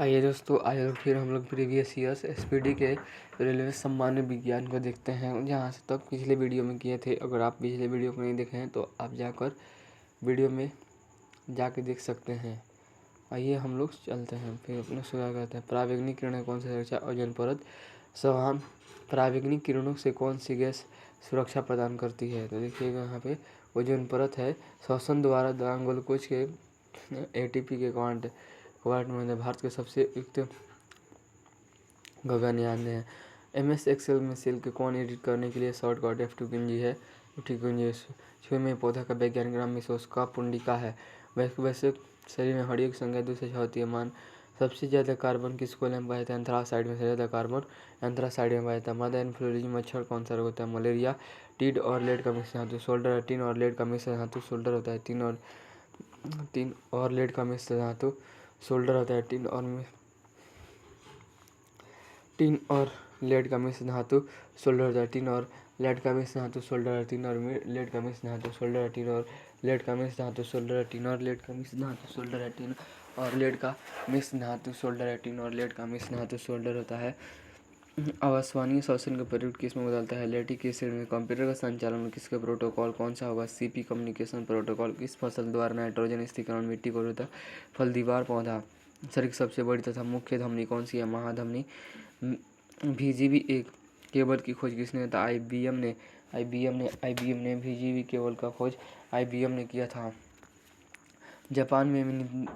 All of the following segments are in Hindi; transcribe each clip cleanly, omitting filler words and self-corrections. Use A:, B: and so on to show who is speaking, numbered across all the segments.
A: आइए दोस्तों, आज फिर हम लोग प्रीवियस ईयर्स एसपीडी के रेलवे सामान्य विज्ञान को देखते हैं, जहाँ से तक पिछले वीडियो में किए थे। अगर आप पिछले वीडियो को नहीं देखे हैं तो आप जाकर वीडियो में जाके देख सकते हैं। आइए हम लोग चलते हैं, फिर अपना शुरू करते हैं। परावैंगनिक किरणें कौन सी सुरक्षा ओजोन परत सवाल, परावैंगनिक किरणों से कौन सी गैस सुरक्षा प्रदान करती है? तो देखिएगा यहाँ पे ओजोन परत है। श्वसन द्वारा ग्लूकोज के एटीपी के क्वांट में भारत के सबसे युक्त गगनयान है। MS एक्सेल में सेल के कौन एडिट करने के लिए शॉर्टकट F2 कुंजी है? F2 कुंजी छुए में पौधा का वैज्ञानिक नाम मिसोस्का पुंडिका है। वैसे शरीर में हड्डियों की संख्या 2 से 6 होती है। मान सबसे ज़्यादा कार्बन किस कोयले में पाया जाता है? एंथ्रासाइड में। सबसे ज़्यादा कार्बन एंथ्रासाइड में पाया जाता है। मादा इन्फ्लुएंजा मच्छर कौन सा रोग होता है? मलेरिया। टीड और लेड का मिश्र धातु सोल्डर है। टीन और लेड का मिश्र धातु सोल्डर होता है। टीन और लेड का मिश्र धातु सोल्डर होता है। टीन और लेड का मिश्र धातु सोल्डर होता है। टीन और लेड का मिश्र धातु सोल्डर है। टीन और लेड का मिश्र धातु सोल्डर है। टीन और लेड का मिश्र धातु सोल्डर है। टीन और लेड का मिश्र धातु सोल्डर है। टीन और लेड का मिश्र धातु सोल्डर है। टीन और लेड का मिश्र धातु सोल्डर होता है। आवासवाणी श्वसन का प्रयुक्त किस में बदलता है? लैक्टिक एसिड में। कंप्यूटर का संचालन किसका प्रोटोकॉल कौन सा होगा? CP communication protocol. किस फसल द्वारा नाइट्रोजन स्थिरीकरण मिट्टी को रोकता है? फलदीवार पौधा। शरीर की सबसे बड़ी तथा मुख्य धमनी कौन सी है? महाधमनी। VGV एक केबल की खोज किसने था? IBM ने VGV केबल का खोज IBM ने किया था। जापान में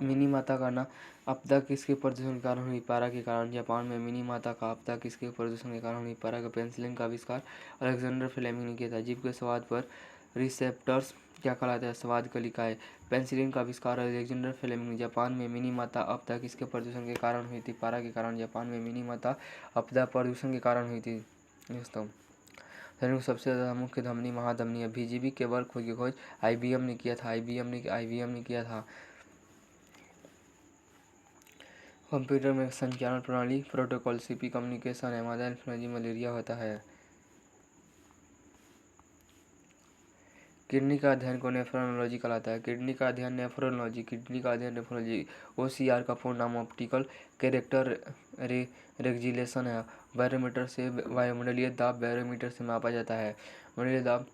A: मिनीमाता का आपदा किसके प्रदूषण के कारण हुई? पारा के कारण। जापान में मिनीमाता का आपदा किसके प्रदूषण के कारण हुई? पारा का। पेनिसिलिन का आविष्कार अलेक्जेंडर फ्लेमिंग ने किया था। जीभ के स्वाद पर रिसेप्टर्स क्या कहलाता है? स्वाद कलिकाएं। पेनिसिलिन का आविष्कार अलेक्जेंडर फ्लेमिंग ने। जापान में मिनीमाता आपदा किसके प्रदूषण के कारण हुई थी? पारा के कारण। जापान में मिनीमाता आपदा प्रदूषण के कारण हुई थी दोस्तों। शरीर में सबसे ज़्यादा मुख्य धमनी महाधमनी है। VGV केबल खोज IBM ने किया था। IBM ने किया था। कंप्यूटर में संचालन प्रणाली प्रोटोकॉल CP कम्युनिकेशन है। मादा इन्फ्लुएंजा मलेरिया होता है। किडनी का अध्ययन को नेफ्रोलॉजी कहलाता है। किडनी का अध्ययन नेफ्रोलॉजी। OCR का पूर्ण नाम ऑप्टिकल कैरेक्टर रेगुलेशन है। बैरोमीटर से वायुमंडलीय दाब बैरोमीटर से मापा जाता है। मंडलीय दाब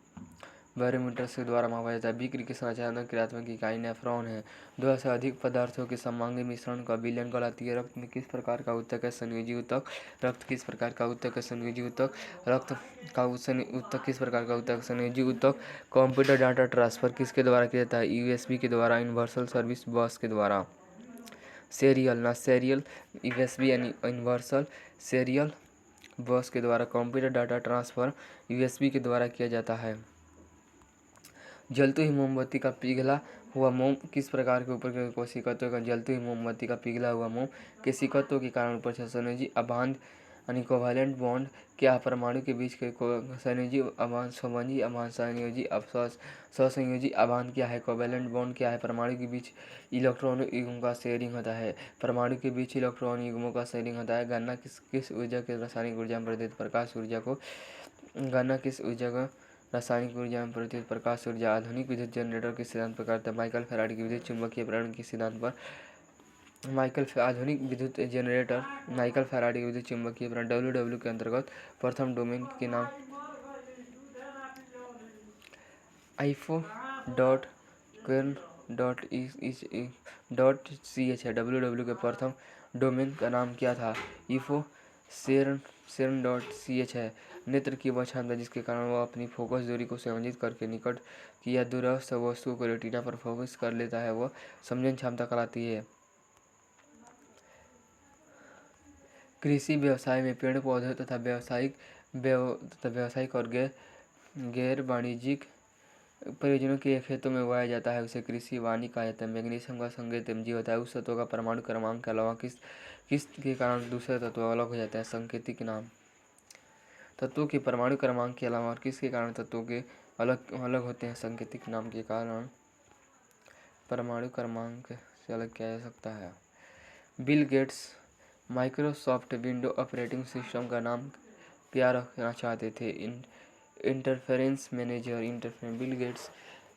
A: बैरोमीटर से द्वारा मापा जाता है। बिक्री की संरचनात्मक क्रियात्मक इकाई नेफ्रॉन है। 2 से अधिक पदार्थों के समांगी मिश्रण का विलयन कहलाती है। रक्त में किस प्रकार का ऊतक है? संयोजी ऊतक। रक्त किस प्रकार का ऊतक है? संयोजी ऊतक। रक्त का ऊतक किस प्रकार का ऊतक? संयोजी ऊतक। कंप्यूटर डाटा ट्रांसफर किसके द्वारा किया जाता है? USB के द्वारा। यूनिवर्सल सर्विस बस के द्वारा। सीरियल USB यानी यूनिवर्सल सीरियल बस के द्वारा कंप्यूटर डाटा ट्रांसफर USB के द्वारा किया जाता है। जलती हुई मोमबत्ती का पिघला हुआ मोम किस प्रकार के ऊपर के कोशिकात्व का? जलती हुई मोमबत्ती का पिघला हुआ मोम कोशिकात्व के कारण ऊपर संयोजी अबांध यानी कोवैलेंट बॉन्ड क्या परमाणु के बीच के संयोजी अबांध स्वसंयोजी अबांध क्या है? कोवैलेंट बॉन्ड क्या है? परमाणु के बीच इलेक्ट्रॉन युग्म का शेयरिंग होता है। परमाणु के बीच इलेक्ट्रॉन युग्मों का शेयरिंग होता है। गन्ना किस ऊर्जा के रासायनिक ऊर्जा में परिवर्तित? प्रकाश ऊर्जा को। गन्ना किस ऊर्जा का रासायनिक ऊर्जा में परिवर्तित? प्रकाश ऊर्जा। आधुनिक विद्युत जनरेटर किस सिद्धांत पर कार्य करता है? माइकल फैराडे के विद्युत चुम्बकीय प्रेरण के सिद्धांत पर। आधुनिक विद्युत जनरेटर माइकल फैराडे के विद्युत चुम्बकीय प्रेरण WW के अंतर्गत प्रथम डोमेन के नाम ifo.kern.ch है। WW के प्रथम डोमेन का नाम क्या था? ifo.cern.ch है। नेत्र की वह क्षमता जिसके कारण वह अपनी फोकस दूरी को समायोजित करके निकट की या दूरस्थ वस्तु को रेटिना पर फोकस कर लेता है, वह समझन क्षमता कहलाती है। कृषि व्यवसाय में पेड़ पौधे तथा व्यावसायिक और गैर वाणिज्यिक प्रयोजनों के खेतों में उगाया जाता है, उसे कृषि वानिकी कहा जाता है। मैग्नीशियम का संकेत Mg होता है। उस तत्व का परमाणु क्रमांक के अलावा किस के कारण दूसरे तत्व अलग हो जाते हैं? सांकेतिक नाम। तत्वों के परमाणु क्रमांक के अलावा और किसके कारण तत्वों के अलग होते हैं? सांकेतिक नाम के कारण परमाणु क्रमांक से अलग किया जा सकता है। Bill Gates Microsoft window operating system का नाम क्या रखना चाहते थे? Interference manager. Bill Gates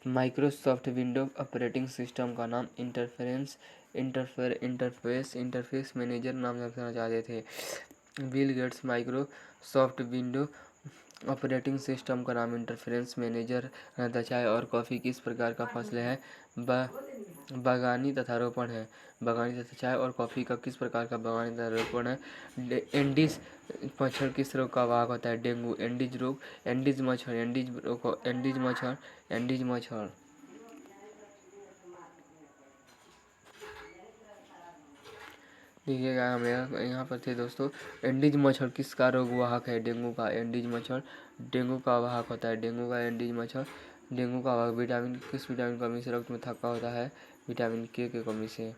A: Microsoft window operating system का नाम इंटरफेस मैनेजर नाम रखना चाहते थे। Bill Gates Microsoft window operating system का नाम इंटरफेरेंस मैनेजर रहता। चाय और कॉफ़ी किस प्रकार का फसल है? बागानी तथा रोपण है। बागानी तथा चाय और कॉफ़ी का किस प्रकार का बागानी तथा रोपण है? एंडीज मच्छर किस रोग का वाहक होता है? डेंगू। एंडीज रोग, एंडीज मच्छर, एंडीज मच्छर। देखिएगा हमें यहाँ पर थे दोस्तों, एंडीज मच्छर किसका रोग वाहक है? डेंगू का। एंडीज मच्छर डेंगू का वाहक होता है। डेंगू का एंडीज मच्छर डेंगू का वाहक। विटामिन किस विटामिन की कमी से रक्त में थक्का होता है? विटामिन के की कमी से।